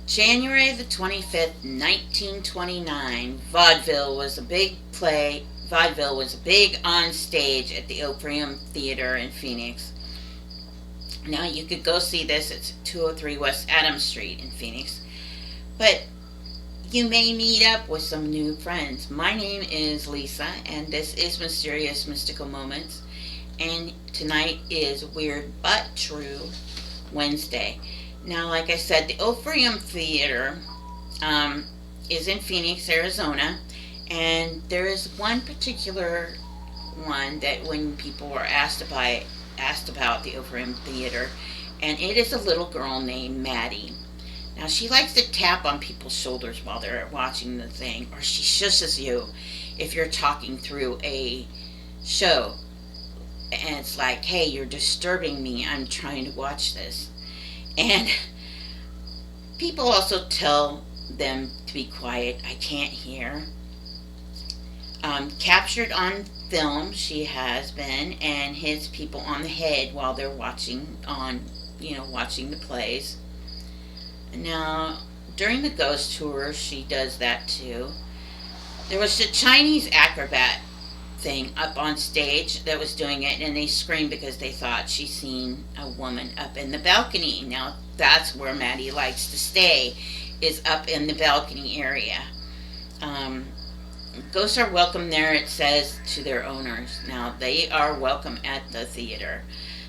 January the 25th, 1929, vaudeville was a big play. Vaudeville was big on stage at the Orpheum Theater in Phoenix. Now, you could go see this. It's 203 West Adams Street in Phoenix. But you may meet up with some new friends. My name is Lisa, and this is Mysterious Mystical Moments. And tonight is Weird But True Wednesday. Now, like I said, the Orpheum Theater is in Phoenix, Arizona, and there is one particular one that when people were asked about the Orpheum Theater, and it is a little girl named Maddie. Now, she likes to tap on people's shoulders while they're watching the thing, or she shushes you if you're talking through a show. And it's like, hey, you're disturbing me. I'm trying to watch this. And people also tell them to be quiet. I can't hear. Captured on film, she has been, and hits people on the head while they're watching the plays. Now, during the ghost tour, she does that too. There was a Chinese acrobat thing up on stage that was doing it, and they screamed because they thought she seen a woman up in the balcony. Now, that's where Maddie likes to stay, is up in the balcony area. Um, Ghosts are welcome there, it says, to their owners. Now, they are welcome at the theater.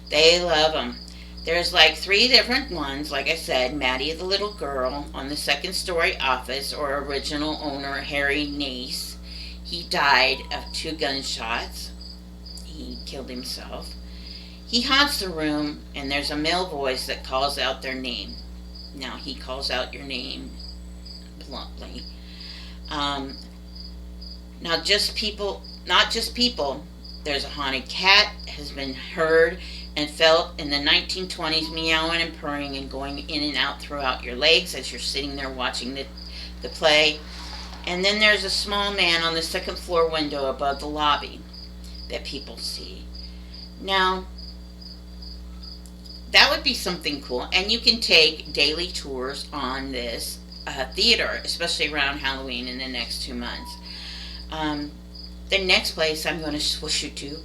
They love them. There's like three different ones. Like I said, Maddie the little girl on the second story office, or original owner Harry Nace. He died of 2 gunshots. He killed himself. He haunts the room, and there's a male voice that calls out their name. Now, he calls out your name bluntly. Um, Not just people. There's a haunted cat has been heard and felt in the 1920s, meowing and purring and going in and out throughout your legs as you're sitting there watching the play. And then there's a small man on the second floor window above the lobby that people see. Now, that would be something cool. And you can take daily tours on this theater, especially around Halloween in the next 2 months. Um, the next place I'm going to swoosh you to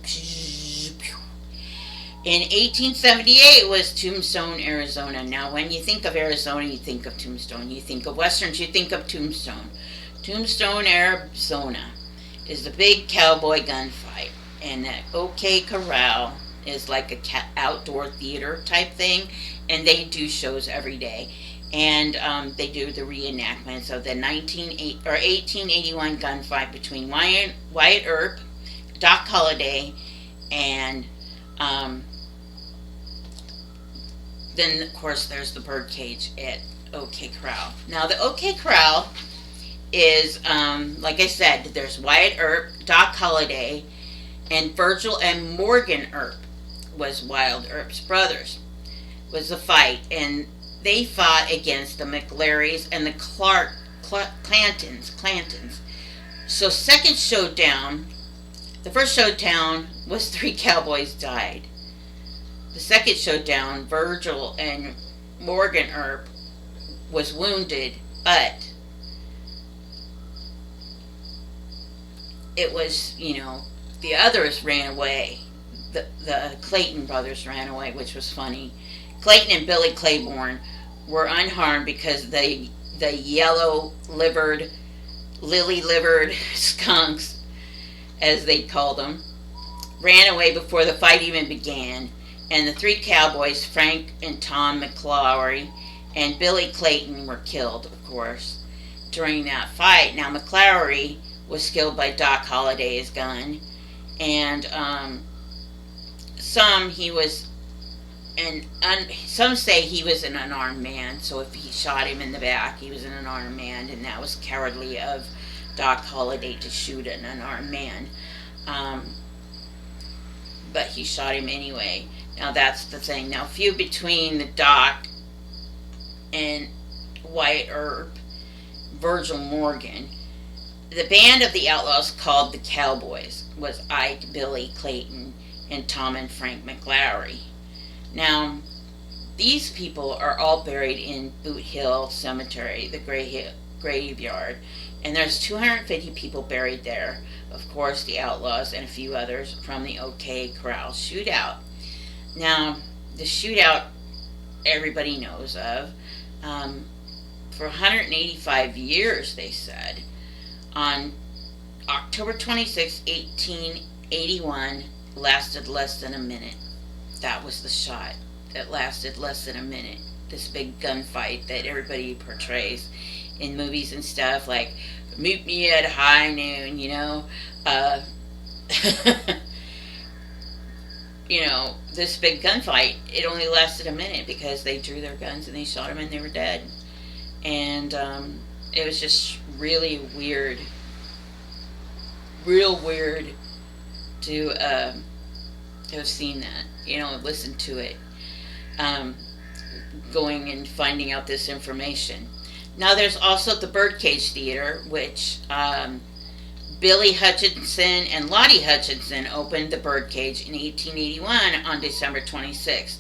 in 1878 was Tombstone, Arizona. Now, when you think of Arizona, you think of Tombstone. You think of Westerns, you think of Tombstone. Tombstone, Arizona is the big cowboy gunfight. And that OK Corral is like a outdoor theater type thing. And they do shows every day. And they do the reenactments of the 1881 gunfight between Wyatt Earp, Doc Holliday, and then, of course, there's the birdcage at OK Corral. Now, the OK Corral is, like I said, there's Wyatt Earp, Doc Holliday, and Virgil and Morgan Earp was Wild Earp's brothers. Was the fight, and they fought against the McLarys and the Clantons. So, second showdown, the first showdown was 3 cowboys died. The second showdown, Virgil and Morgan Earp was wounded, but it was, the others ran away. The Clayton brothers ran away, which was funny. Clayton and Billy Claiborne were unharmed because the yellow-livered, lily-livered skunks, as they called them, ran away before the fight even began. And the 3 cowboys, Frank and Tom McLaury and Billy Clayton, were killed, of course, during that fight. Now, McLaury was killed by Doc Holliday's gun, and some say he was an unarmed man. So if he shot him in the back, he was an unarmed man, and that was cowardly of Doc Holliday to shoot an unarmed man. But he shot him anyway. Now, that's the thing. Now, feud between the Doc and Wyatt Earp, Virgil Morgan. The band of the outlaws called the Cowboys was Ike, Billy Clayton, and Tom and Frank McLaury. Now, These people are all buried in Boot Hill Cemetery, the graveyard, and there's 250 people buried there. Of course, the outlaws and a few others from the OK Corral shootout. Now, the shootout everybody knows of. Um, for 185 years, they said, on October 26, 1881, lasted less than a minute. That was the shot that lasted less than a minute. This big gunfight that everybody portrays in movies and stuff, like meet me at high noon, you know. Uh, this big gunfight, it only lasted a minute because they drew their guns and they shot them and they were dead. And it was just really weird, real weird to have seen that, listen to it, going and finding out this information. Now, there's also the Birdcage Theater, which Billy Hutchinson and Lottie Hutchinson opened the Birdcage in 1881 on December 26th.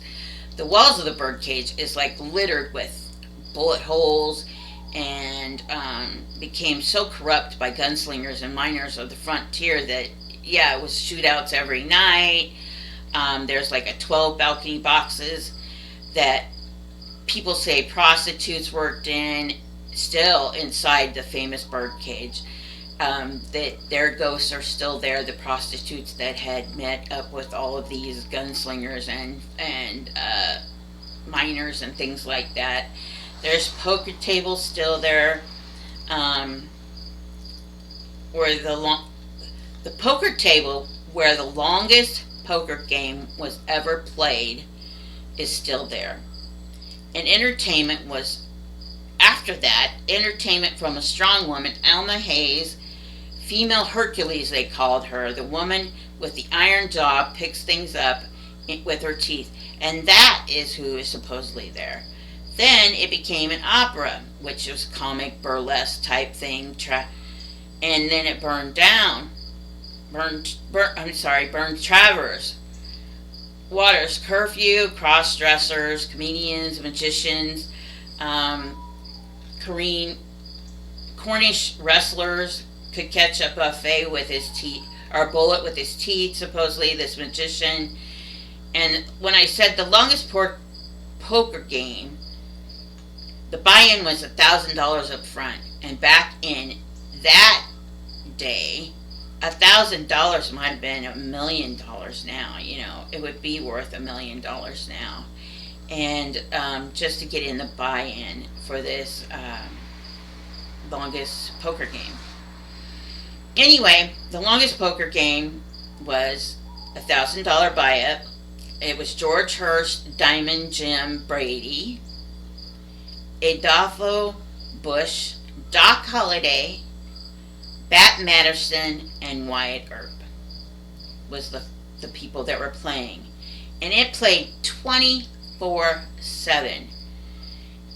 The walls of the Birdcage is like littered with bullet holes, and became so corrupt by gunslingers and miners of the frontier that, yeah, it was shootouts every night. There's like a 12 balcony boxes that people say prostitutes worked in, still inside the famous Birdcage. That their ghosts are still there, the prostitutes that had met up with all of these gunslingers and miners and things like that. There's poker tables still there, where the poker table where the longest poker game was ever played is still there. And entertainment was, after that, entertainment from a strong woman, Alma Hayes, female Hercules they called her, the woman with the iron jaw picks things up with her teeth, and that is who is supposedly there. Then it became an opera, which was comic burlesque type thing, and then it burned down. Burned Travers. Waters curfew, cross dressers, comedians, magicians, Cornish wrestlers could catch a buffet with his teeth, or a bullet with his teeth, supposedly, this magician. And when I said the longest poker game, the buy-in was $1,000 up front. And back in that day, $1,000 might have been $1 million now. It would be worth $1 million now. And just to get in the buy-in for this longest poker game. Anyway, the longest poker game was $1,000 buy-up. It was George Hurst, Diamond Jim Brady, Adolfo Bush, Doc Holliday, Bat Matterson, and Wyatt Earp was the people that were playing. And it played 24/7.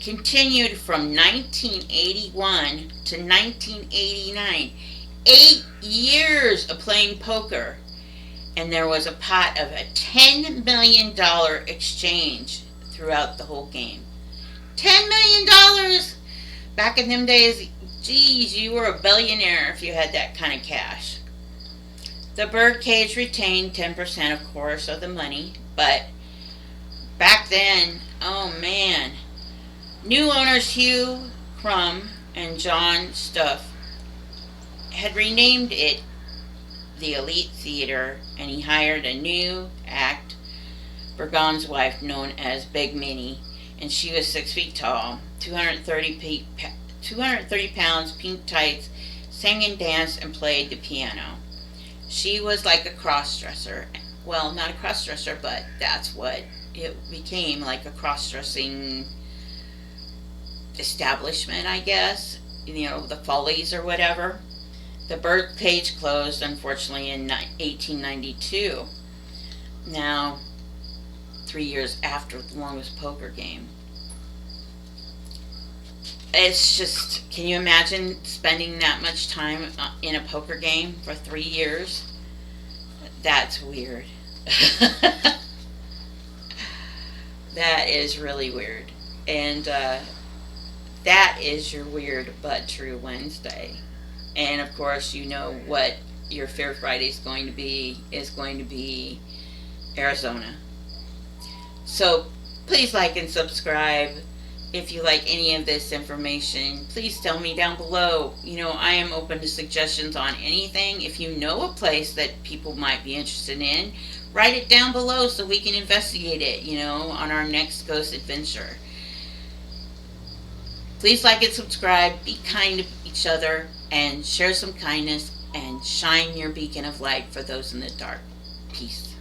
Continued from 1981 to 1989. 8 years of playing poker. And there was a pot of a $10 million exchange throughout the whole game. $10 million! Back in them days, geez, you were a billionaire if you had that kind of cash. The Birdcage retained 10%, of course, of the money, but back then, oh man. New owners Hugh Crum and John Stuff had renamed it the Elite Theater, and he hired a new act, Burgon's wife, known as Big Minnie, and she was 6 feet tall, 230 pounds, pink tights, sang and danced and played the piano. She was like a cross-dresser. Well, not a cross-dresser, but that's what it became, like a cross-dressing establishment, I guess. The Follies or whatever. The Birdcage closed, unfortunately, in 1892. Now, 3 years after the longest poker game. It's just, can you imagine spending that much time in a poker game for 3 years? That's weird. That is really weird. And that is your weird but true Wednesday. And of course, you know what your Fair Friday is going to be Arizona. So please like and subscribe. If you like any of this information, please tell me down below. I am open to suggestions on anything. If you know a place that people might be interested in, write it down below so we can investigate it, on our next ghost adventure. Please like and subscribe. Be kind to each other and share some kindness and shine your beacon of light for those in the dark. Peace.